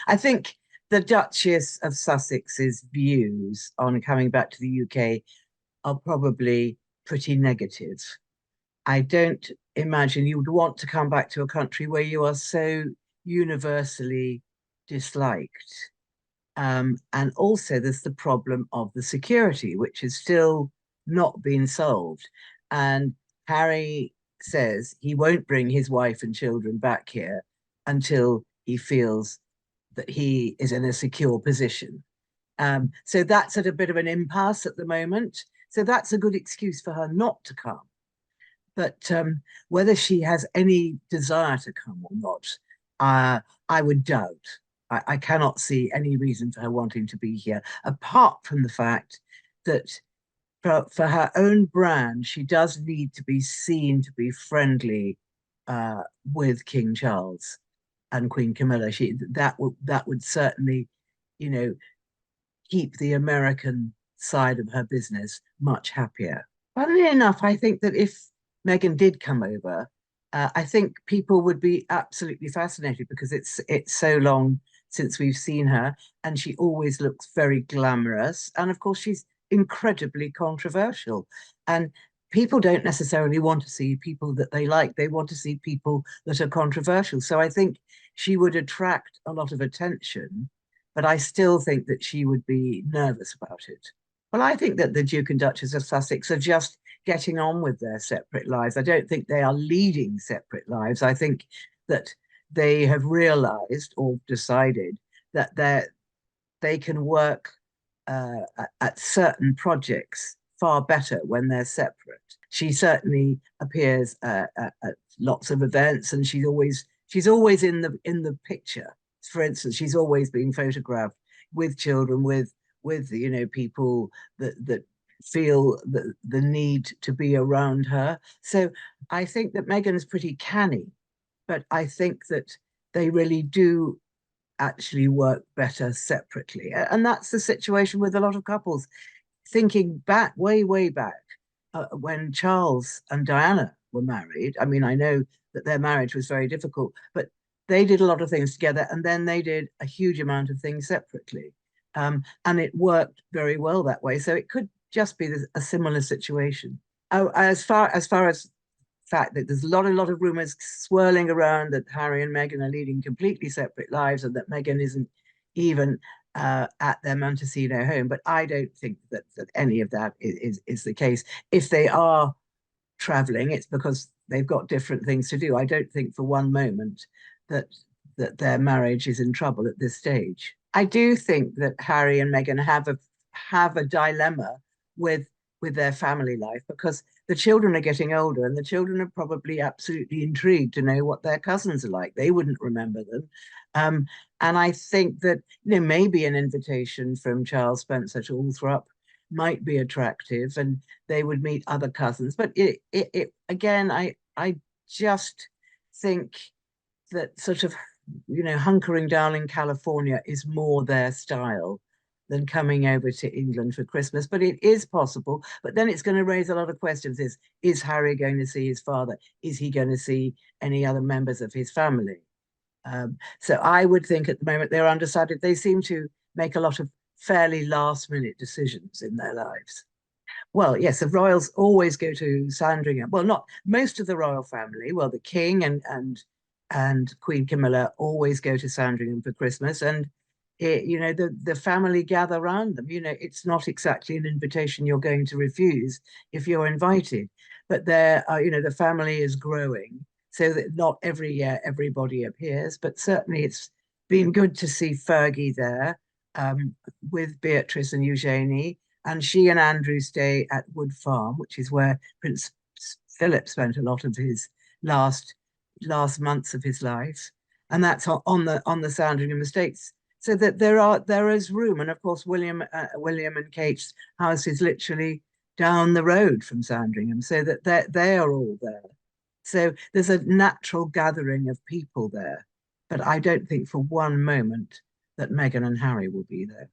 I think the Duchess of Sussex's views on coming back to the UK are probably pretty negative. I don't imagine you would want to come back to a country where you are so universally disliked. And also, there's the problem of the security, which is still not been solved. And Harry says he won't bring his wife and children back here until he feels that he is in a secure position. So that's at a bit of an impasse at the moment. So that's a good excuse for her not to come. But whether she has any desire to come or not, I would doubt. I cannot see any reason for her wanting to be here, apart from the fact that for her own brand, she does need to be seen to be friendly with King Charles and Queen Camilla. That would certainly, you know, keep the American side of her business much happier. Funnily enough, I think that if Meghan did come over, I think people would be absolutely fascinated because it's so long since we've seen her, and she always looks very glamorous. And of course, she's incredibly controversial. And people don't necessarily want to see people that they like. They want to see people that are controversial. So I think she would attract a lot of attention, but I still think that she would be nervous about it. Well, I think that the Duke and Duchess of Sussex are just getting on with their separate lives. I don't think they are leading separate lives. I think that they have realized or decided that they can work at certain projects far better when they're separate. She certainly appears at lots of events, and she's always in the picture. For instance, she's always being photographed with children, with people that feel the need to be around her. So I think that Meghan's pretty canny, but I think that they really do actually work better separately. And that's the situation with a lot of couples. Thinking back, way, way back, when Charles and Diana were married, I mean, I know that their marriage was very difficult, but they did a lot of things together, and then they did a huge amount of things separately. And it worked very well that way. So it could just be a similar situation. Oh, as fact that there's a lot of rumors swirling around that Harry and Meghan are leading completely separate lives, and that Meghan isn't even at their Montecino home. But I don't think that any of that is the case. If they are traveling, it's because they've got different things to do. I don't think for one moment that their marriage is in trouble at this stage. I do think that Harry and Meghan have a dilemma with their family life, because the children are getting older, and the children are probably absolutely intrigued to know what their cousins are like. They wouldn't remember them. And I think that, maybe an invitation from Charles Spencer to Althorp might be attractive, and they would meet other cousins. But it again, I just think that sort of, hunkering down in California is more their style than coming over to England for Christmas. But it is possible. But then it's going to raise a lot of questions. Is Harry going to see his father? Is he going to see any other members of his family? So I would think at the moment they're undecided. They seem to make a lot of fairly last minute decisions in their lives. Well, yes, the royals always go to Sandringham. Well, not most of the royal family. Well, the king and Queen Camilla always go to Sandringham for Christmas, and the family gather around them. It's not exactly an invitation you're going to refuse if you're invited, but the family is growing, so that not every year everybody appears, but certainly it's been good to see Fergie there, with Beatrice and Eugenie, and she and Andrew stay at Wood Farm, which is where Prince Philip spent a lot of his last months of his life, and that's on the Sandringham estates. So that there is room, and of course William and Kate's house is literally down the road from Sandringham, so that they are all there. So there's a natural gathering of people there, but I don't think for one moment that Meghan and Harry will be there.